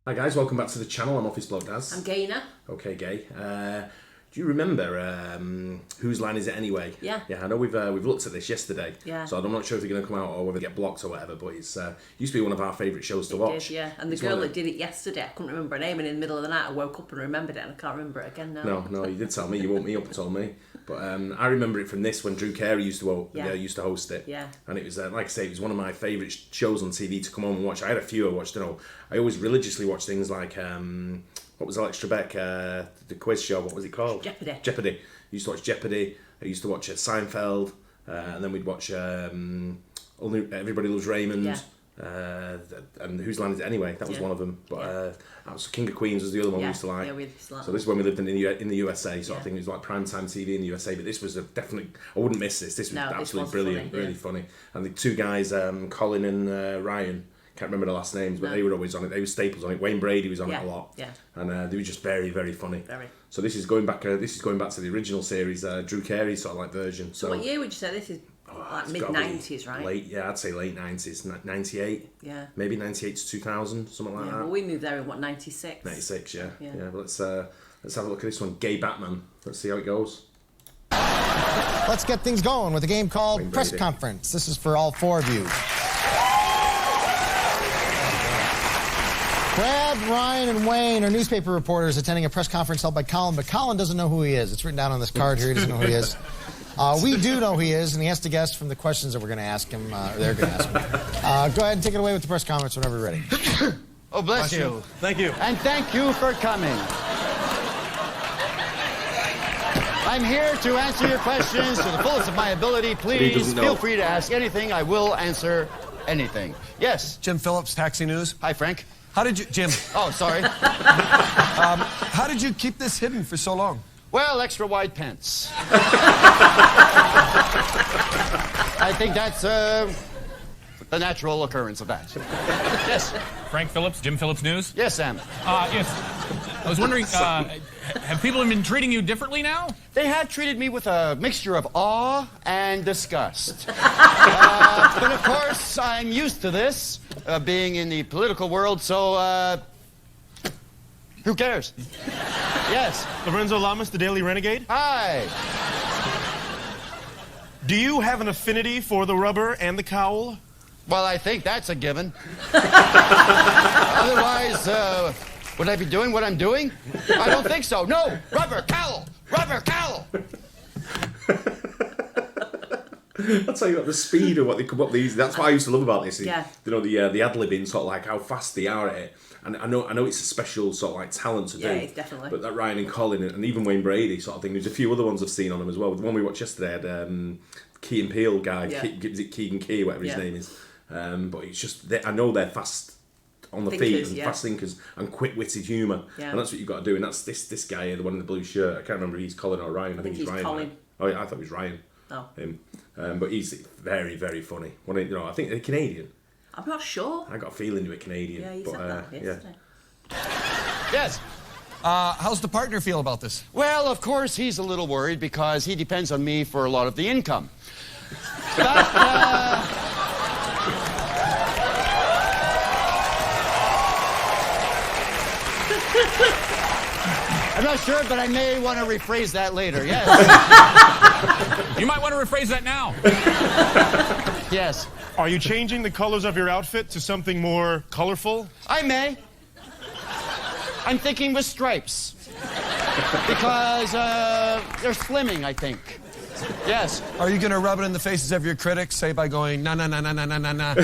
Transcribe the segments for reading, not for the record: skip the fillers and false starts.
Hi guys, welcome back to the channel. I'm Office Bloke Daz. I'm Gaynor. Okay, Gay. Do you remember Whose Line Is It Anyway? Yeah. Yeah, I know we've looked at this yesterday. Yeah. So I'm not sure if they're going to come out or whether they get blocked or whatever, but it's used to be one of our favourite shows to watch. Did, yeah. And the girl that did it yesterday, I couldn't remember her name, and in the middle of the night I woke up and remembered it, and I can't remember it again now. No, you did tell me. You woke me up and told me. But I remember it from this when Drew Carey used to host it. Yeah. And it was, like I say, it was one of my favourite shows on TV to come home and watch. I had a few I watched, I always religiously watched things like, what was Alex Trebek, the quiz show, what was it called? Jeopardy. I used to watch Jeopardy. I used to watch Seinfeld. And then we'd watch Only Everybody Loves Raymond. Yeah. And Whose Line Is It Anyway? That was one of them. But that was King of Queens was the other one we used to like. Yeah, we used to like. So this is when we lived in the USA, so I think it was like primetime TV in the USA. But this was definitely, I wouldn't miss this. This was absolutely brilliant, funny, really funny. And the two guys, Colin and Ryan, can't remember the last names, but they were always on it. They were staples on it. Wayne Brady was on it a lot. Yeah. And they were just very, very funny. Very. So this is going back. This is going back to the original series, Drew Carey sort of like version. So what year would you say this is? Like mid-90s, right? Late, yeah, I'd say late 90s, 98. Yeah. Maybe 98 to 2000, something like that. Well, we moved there in, 96? 96, yeah. But let's have a look at this one, Gay Batman. Let's see how it goes. Let's get things going with a game called Press Conference. This is for all four of you. Brad, Ryan, and Wayne are newspaper reporters attending a press conference held by Colin, but Colin doesn't know who he is. It's written down on this card here. He doesn't know who he is. We do know who he is, and he has to guess from the questions that we're going to ask him, or they're going to ask him. Go ahead and take it away with the press conference whenever you're ready. Oh, bless you. Thank you. And thank you for coming. I'm here to answer your questions to the fullest of my ability. Please feel free to ask anything. I will answer anything. Yes? Jim Phillips, Taxi News. Hi, Frank. How did you... Jim. Oh, sorry. How did you keep this hidden for so long? Well, extra wide pants. I think that's the natural occurrence of that. Yes. Frank Phillips, Jim Phillips News. Yes, Sam. Yes. I was wondering, have people been treating you differently now? They have treated me with a mixture of awe and disgust. But of course, I'm used to this, being in the political world, so who cares? Yes. Lorenzo Lamas, the Daily Renegade. Hi. Do you have an affinity for the rubber and the cowl? Well, I think that's a given. Otherwise, would I be doing what I'm doing? I don't think so. No, rubber cowl, rubber cowl. I'll tell you what, the speed of what they come up with these. That's what I used to love about this. Yeah. You know, the ad-libbing, sort of like how fast they are at it. And I know it's a special sort of like talent to do. Yeah, it's definitely. But that Ryan and Colin and even Wayne Brady sort of thing. There's a few other ones I've seen on them as well. The one we watched yesterday had Key and Peele guy, is it Keegan Key, whatever his name is. But it's just, I know they're fast on the feet and fast thinkers and quick-witted humour. Yeah. And that's what you've got to do. And that's this guy here, the one in the blue shirt. I can't remember if he's Colin or Ryan. I think he's Ryan. Colin. Oh, yeah, I thought it was Ryan. Oh. Him. But he's very, very funny. I think they're Canadian. I'm not sure. I got a feeling you're Canadian. Yeah, you said that yesterday. Yes. How's the partner feel about this? Well, of course, he's a little worried because he depends on me for a lot of the income. But, I'm not sure, but I may want to rephrase that later, yes. You might want to rephrase that now. Yes. Are you changing the colors of your outfit to something more colorful? I may. I'm thinking with stripes. Because they're slimming, I think. Yes. Are you going to rub it in the faces of your critics, say by going, na na na na na na na na?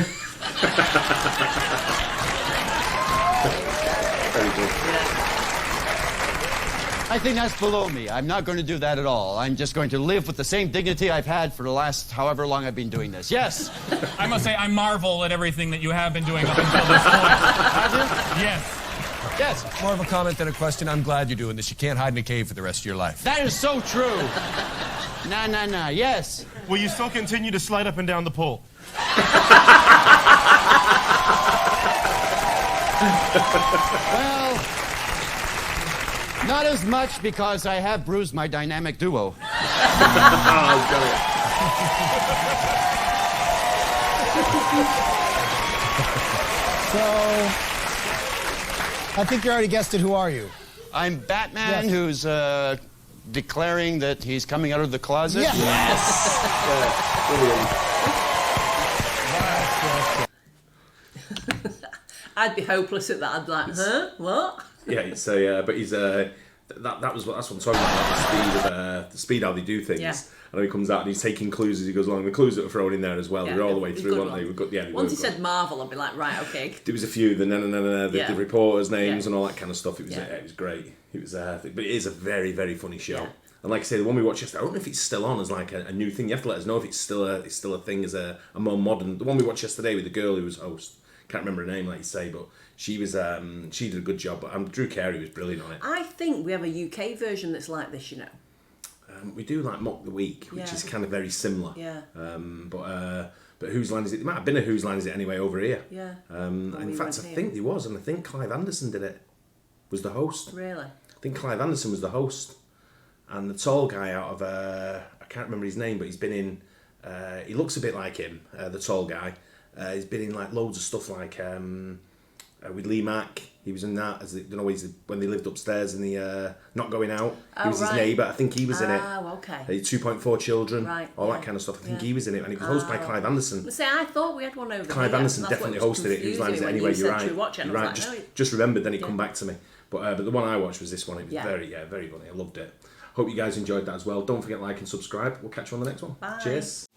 I think that's below me. I'm not going to do that at all. I'm just going to live with the same dignity I've had for the last however long I've been doing this. Yes? I must say, I marvel at everything that you have been doing up until this point. Have you? Yes. Yes. More of a comment than a question. I'm glad you're doing this. You can't hide in a cave for the rest of your life. That is so true. Nah, nah, nah. Yes. Will you still continue to slide up and down the pole? Well, not as much because I have bruised my dynamic duo. So, I think you already guessed it. Who are you? I'm Batman, Yes. who's declaring that he's coming out of the closet. Yes. I'd be hopeless at that. I'd be like, huh? What? Yeah, so but he's that's what I'm talking about, the speed how they do things. Yeah. And he comes out and he's taking clues as he goes along. The clues that were thrown in there as well. Yeah, They're all the way it's through, good weren't they? ones. We've got Once he said Marvel, I'd be like, right, okay. there was a few, the reporters' names Yeah. and all that kind of stuff. It was great. It was, but it is a very, very funny show. Yeah. And like I say, the one we watched yesterday, I don't know if it's still on as like a new thing. You have to let us know if it's still a thing as a more modern. The one we watched yesterday with the girl who was host. Can't remember her name, like you say, but she was she did a good job. But Drew Carey was brilliant on it. I think we have a UK version that's like this, you know. We do like Mock the Week, which is kind of very similar. Yeah. But Whose Line Is It? There might have been a Whose Line Is It anyway over here. Yeah. In fact, I think there was, and I think Clive Anderson did it. Was the host. Really? I think Clive Anderson was the host, and the tall guy out of I can't remember his name, but he's been in. He looks a bit like him, the tall guy. He's been in like loads of stuff like with Lee Mack. He was in that as when they lived upstairs in the Not Going Out. He was his neighbour. I think he was in it. Oh, okay. 2.4 Children, Right, all yeah. that kind of stuff. I think he was in it, and it was hosted by Clive Anderson. See, I thought we had one over Clive here. Anderson That's definitely what was hosted it. Whose Line Is It confusing anyway? when you You're said right. to watch it, and You're I right. was like, no, Just remembered. Then it come back to me. But the one I watched was this one. It was Yeah. very funny. I loved it. Hope you guys enjoyed that as well. Don't forget to like and subscribe. We'll catch you on the next one. Bye. Cheers.